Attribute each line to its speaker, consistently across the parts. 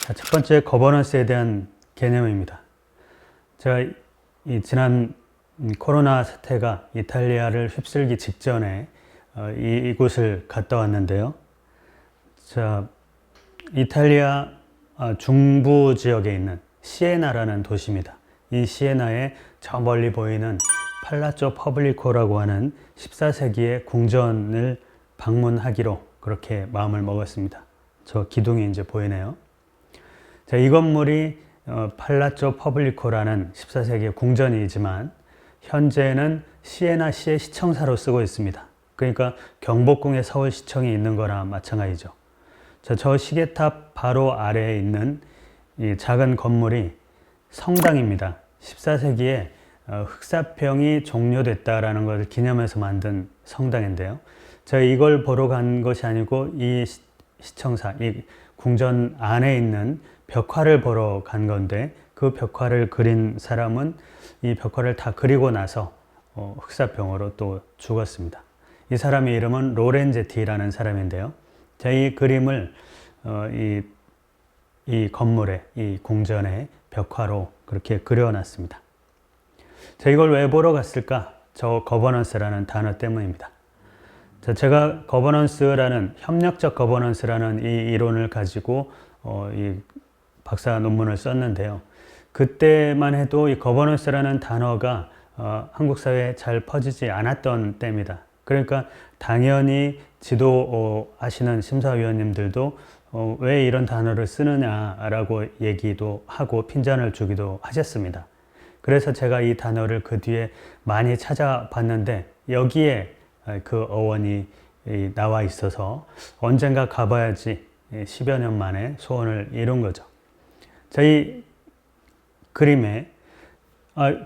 Speaker 1: 자, 첫 번째 거버넌스에 대한 개념입니다. 제가 지난 코로나 사태가 이탈리아를 휩쓸기 직전에 이곳을 갔다 왔는데요. 자, 이탈리아 중부 지역에 있는 시에나라는 도시입니다. 이 시에나에 저 멀리 보이는 팔라조 퍼블리코라고 하는 14세기의 궁전을 방문하기로 그렇게 마음을 먹었습니다. 저 기둥이 이제 보이네요. 자, 이 건물이 팔라조 퍼블리코라는 14세기의 궁전이지만 현재는 시에나시의 시청사로 쓰고 있습니다. 그러니까 경복궁에 서울시청이 있는 거나 마찬가지죠. 자, 저 시계탑 바로 아래에 있는 이 작은 건물이 성당입니다. 14세기에 흑사병이 종료됐다라는 것을 기념해서 만든 성당인데요. 제가 이걸 보러 간 것이 아니고 이 시청사, 이 궁전 안에 있는 벽화를 보러 간 건데, 그 벽화를 그린 사람은 이 벽화를 다 그리고 나서 흑사병으로 또 죽었습니다. 이 사람의 이름은 로렌제티라는 사람인데요. 제가 이 그림을 이 건물에, 이 궁전의 벽화로 그렇게 그려놨습니다. 제가 이걸 왜 보러 갔을까? 저 거버넌스라는 단어 때문입니다. 제가 거버넌스라는, 협력적 거버넌스라는 이 이론을 가지고 이 박사 논문을 썼는데요. 그때만 해도 이 거버넌스라는 단어가 한국 사회에 잘 퍼지지 않았던 때입니다. 그러니까 당연히 지도하시는 심사위원님들도 왜 이런 단어를 쓰느냐라고 얘기도 하고 핀잔을 주기도 하셨습니다. 그래서 제가 이 단어를 그 뒤에 많이 찾아봤는데 여기에 그 어원이 나와 있어서 언젠가 가봐야지 10여 년 만에 소원을 이룬 거죠. 저희 그림에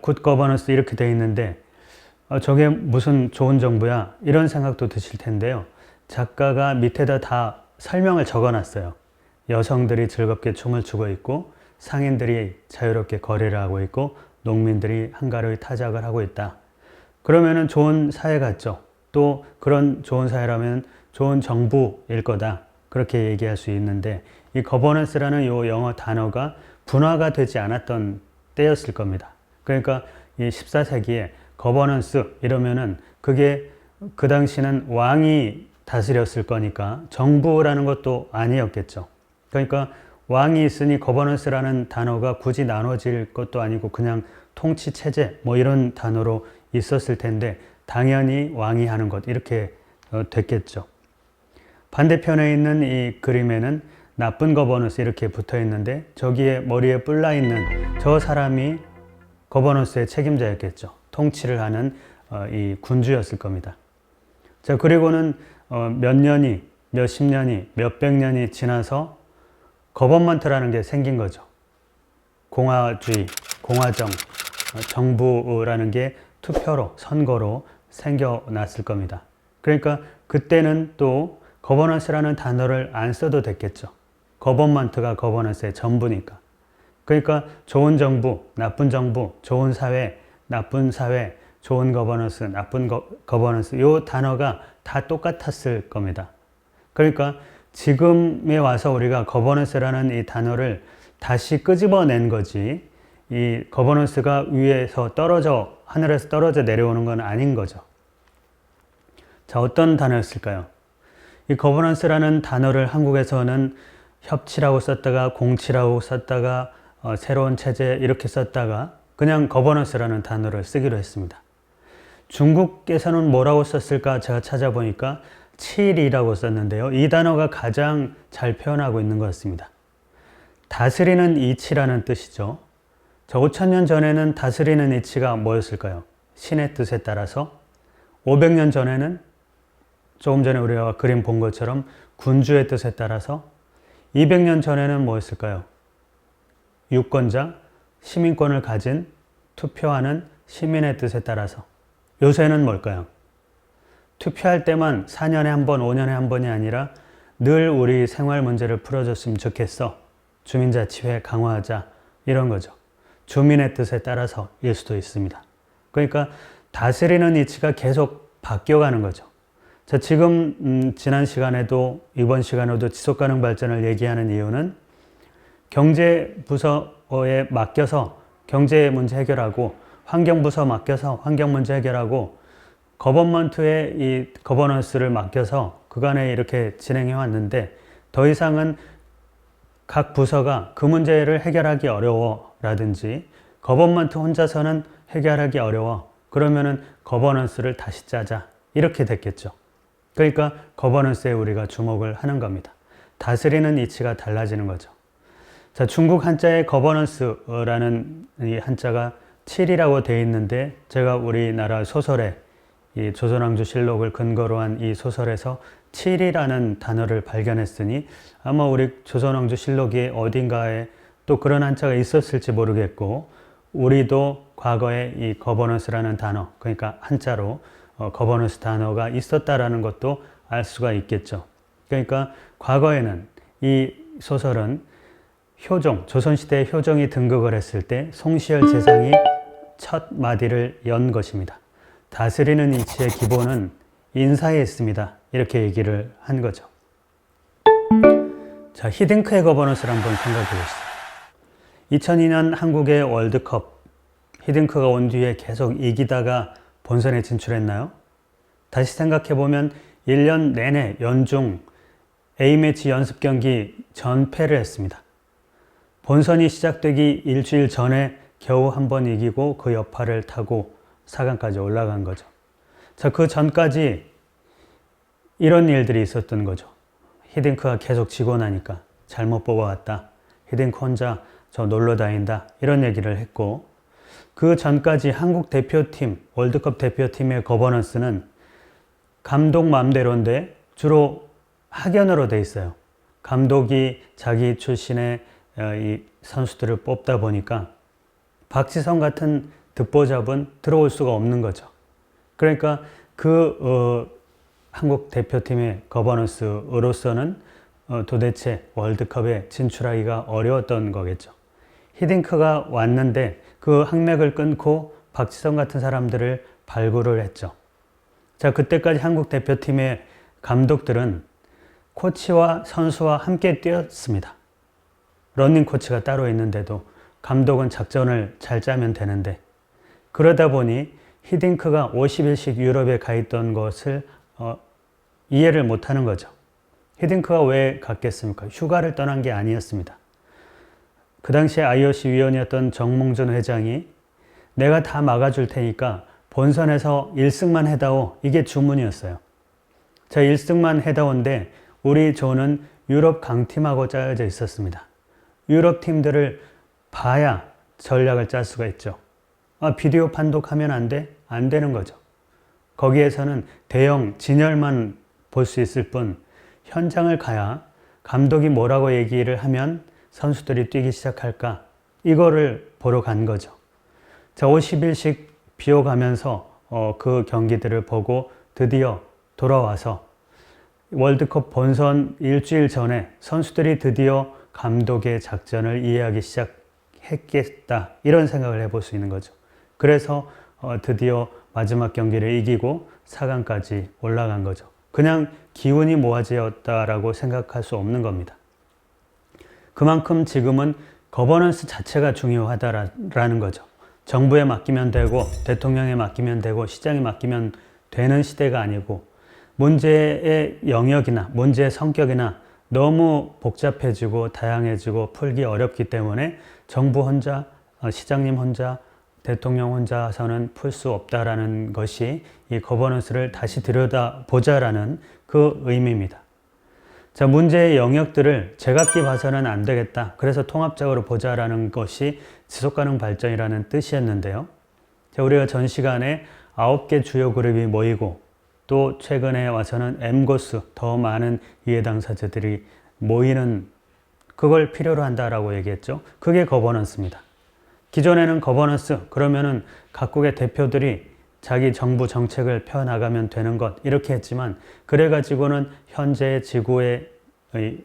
Speaker 1: 굿 거버넌스 이렇게 되어 있는데 저게 무슨 좋은 정부야? 이런 생각도 드실 텐데요. 작가가 밑에다 다 설명을 적어놨어요. 여성들이 즐겁게 춤을 추고 있고, 상인들이 자유롭게 거래를 하고 있고, 농민들이 한가로이 타작을 하고 있다. 그러면은 좋은 사회 같죠. 또 그런 좋은 사회라면 좋은 정부일 거다. 그렇게 얘기할 수 있는데, 이 거버넌스라는 이 영어 단어가 분화가 되지 않았던 때였을 겁니다. 그러니까 이 14세기에 거버넌스 이러면은 그게 그 당시는 왕이 다스렸을 거니까 정부라는 것도 아니었겠죠. 그러니까 왕이 있으니 거버넌스라는 단어가 굳이 나눠질 것도 아니고 그냥 통치 체제 뭐 이런 단어로 있었을 텐데 당연히 왕이 하는 것 이렇게 됐겠죠. 반대편에 있는 이 그림에는 나쁜 거버넌스 이렇게 붙어 있는데 저기에 머리에 뿔나 있는 저 사람이 거버넌스의 책임자였겠죠. 통치를 하는 이 군주였을 겁니다. 자, 그리고는 몇 년이, 몇십 년이, 몇백 년이 지나서 거버먼트라는 게 생긴 거죠. 공화주의, 공화정, 정부라는 게 투표로, 선거로 생겨났을 겁니다. 그러니까 그때는 또 거버넌스라는 단어를 안 써도 됐겠죠. 거버먼트가 거버넌스의 전부니까. 그러니까 좋은 정부, 나쁜 정부, 좋은 사회, 나쁜 사회, 좋은 거버넌스, 나쁜 거버넌스 이 단어가 다 똑같았을 겁니다. 그러니까 지금에 와서 우리가 거버넌스라는 이 단어를 다시 끄집어낸 거지 이 거버넌스가 위에서 떨어져 하늘에서 떨어져 내려오는 건 아닌 거죠. 자, 어떤 단어였을까요? 이 거버넌스라는 단어를 한국에서는 협치라고 썼다가 공치라고 썼다가 새로운 체제 이렇게 썼다가 그냥 거버넌스라는 단어를 쓰기로 했습니다. 중국에서는 뭐라고 썼을까 제가 찾아보니까 칠이라고 썼는데요. 이 단어가 가장 잘 표현하고 있는 것 같습니다. 다스리는 이치라는 뜻이죠. 저 5,000년 전에는 다스리는 이치가 뭐였을까요? 신의 뜻에 따라서. 500년 전에는 조금 전에 우리가 그림 본 것처럼 군주의 뜻에 따라서. 200년 전에는 뭐였을까요? 유권자, 시민권을 가진 투표하는 시민의 뜻에 따라서. 요새는 뭘까요? 투표할 때만 4년에 한 번, 5년에 한 번이 아니라 늘 우리 생활 문제를 풀어줬으면 좋겠어. 주민자치회 강화하자. 이런 거죠. 주민의 뜻에 따라서일 수도 있습니다. 그러니까 다스리는 이치가 계속 바뀌어가는 거죠. 자, 지금 지난 시간에도 이번 시간에도 지속가능 발전을 얘기하는 이유는 경제부서에 맡겨서 경제 문제 해결하고, 환경부서 맡겨서 환경 문제 해결하고, 거버먼트에 이 거버넌스를 맡겨서 그간에 이렇게 진행해 왔는데, 더 이상은 각 부서가 그 문제를 해결하기 어려워 라든지, 거버먼트 혼자서는 해결하기 어려워, 그러면은 거버넌스를 다시 짜자, 이렇게 됐겠죠. 그러니까 거버넌스에 우리가 주목을 하는 겁니다. 다스리는 이치가 달라지는 거죠. 자, 중국 한자에 거버넌스라는 이 한자가 7이라고 되어 있는데, 제가 우리나라 소설에 이 조선왕조실록을 근거로 한 이 소설에서 7이라는 단어를 발견했으니, 아마 우리 조선왕조실록이 어딘가에 또 그런 한자가 있었을지 모르겠고, 우리도 과거에 이 거버넌스라는 단어, 그러니까 한자로 거버넌스 단어가 있었다라는 것도 알 수가 있겠죠. 그러니까 과거에는 이 소설은 효종, 조선시대의 효종이 등극을 했을 때 송시열 제상이 첫 마디를 연 것입니다. 다스리는 이치의 기본은 인사에 있습니다. 이렇게 얘기를 한 거죠. 자, 히딩크의 거버넌스를 한번 생각해 보시죠. 2002년 한국의 월드컵, 히딩크가 온 뒤에 계속 이기다가 본선에 진출했나요? 다시 생각해 보면 1년 내내 연중 A매치 연습 경기 전패를 했습니다. 본선이 시작되기 일주일 전에 겨우 한 번 이기고 그 여파를 타고 4강까지 올라간 거죠. 자, 그 전까지 이런 일들이 있었던 거죠. 히딩크가 계속 지고 나니까 잘못 뽑아왔다. 히딩크 혼자 저 놀러 다닌다. 이런 얘기를 했고, 그 전까지 한국 대표팀, 월드컵 대표팀의 거버넌스는 감독 마음대로인데 주로 학연으로 돼 있어요. 감독이 자기 출신의 이 선수들을 뽑다 보니까 박지성 같은 듣보잡은 들어올 수가 없는 거죠. 그러니까 한국 대표팀의 거버넌스로서는 도대체 월드컵에 진출하기가 어려웠던 거겠죠. 히딩크가 왔는데 그 항맥을 끊고 박지성 같은 사람들을 발굴을 했죠. 자, 그때까지 한국 대표팀의 감독들은 코치와 선수와 함께 뛰었습니다. 러닝 코치가 따로 있는데도 감독은 작전을 잘 짜면 되는데, 그러다 보니 히딩크가 50일씩 유럽에 가 있던 것을 이해를 못하는 거죠. 히딩크가 왜 갔겠습니까? 휴가를 떠난 게 아니었습니다. 그 당시에 IOC 위원이었던 정몽준 회장이 내가 다 막아줄 테니까 본선에서 1승만 해다오, 이게 주문이었어요. 자, 1승만 해다오인데 우리 조는 유럽 강팀하고 짜여져 있었습니다. 유럽 팀들을 봐야 전략을 짤 수가 있죠. 비디오 판독하면 안 돼? 안 되는 거죠. 거기에서는 대형 진열만 볼 수 있을 뿐, 현장을 가야 감독이 뭐라고 얘기를 하면 선수들이 뛰기 시작할까, 이거를 보러 간 거죠. 자, 50일씩 비워가면서 그 경기들을 보고 드디어 돌아와서 월드컵 본선 일주일 전에 선수들이 드디어 감독의 작전을 이해하기 시작했겠다, 이런 생각을 해볼 수 있는 거죠. 그래서 드디어 마지막 경기를 이기고 4강까지 올라간 거죠. 그냥 기운이 모아지었다라고 생각할 수 없는 겁니다. 그만큼 지금은 거버넌스 자체가 중요하다라는 거죠. 정부에 맡기면 되고, 대통령에 맡기면 되고, 시장에 맡기면 되는 시대가 아니고, 문제의 영역이나 문제의 성격이나 너무 복잡해지고 다양해지고 풀기 어렵기 때문에 정부 혼자, 시장님 혼자, 대통령 혼자서는 풀 수 없다라는 것이 이 거버넌스를 다시 들여다보자라는 그 의미입니다. 자, 문제의 영역들을 제각기 봐서는 안 되겠다. 그래서 통합적으로 보자라는 것이 지속가능 발전이라는 뜻이었는데요. 자, 우리가 전 시간에 9개 주요 그룹이 모이고, 또 최근에 와서는 엠고스, 더 많은 이해 당사자들이 모이는, 그걸 필요로 한다라고 얘기했죠. 그게 거버넌스입니다. 기존에는 거버넌스, 그러면은 각국의 대표들이 자기 정부 정책을 펴나가면 되는 것, 이렇게 했지만, 그래가지고는 현재의 지구의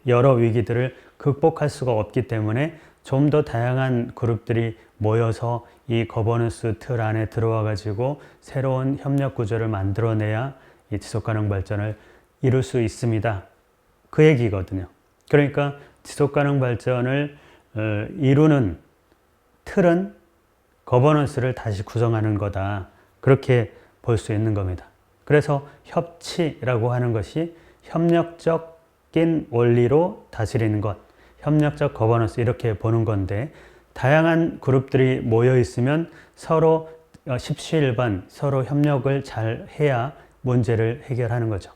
Speaker 1: 여러 위기들을 극복할 수가 없기 때문에 좀 더 다양한 그룹들이 모여서 이 거버넌스 틀 안에 들어와가지고 새로운 협력 구조를 만들어내야 이 지속가능 발전을 이룰 수 있습니다. 그 얘기거든요. 그러니까 지속가능 발전을 이루는 틀은 거버넌스를 다시 구성하는 거다. 그렇게 볼 수 있는 겁니다. 그래서 협치라고 하는 것이 협력적인 원리로 다스리는 것, 협력적 거버넌스 이렇게 보는 건데 다양한 그룹들이 모여 있으면 서로 십시일반 서로 협력을 잘 해야 문제를 해결하는 거죠.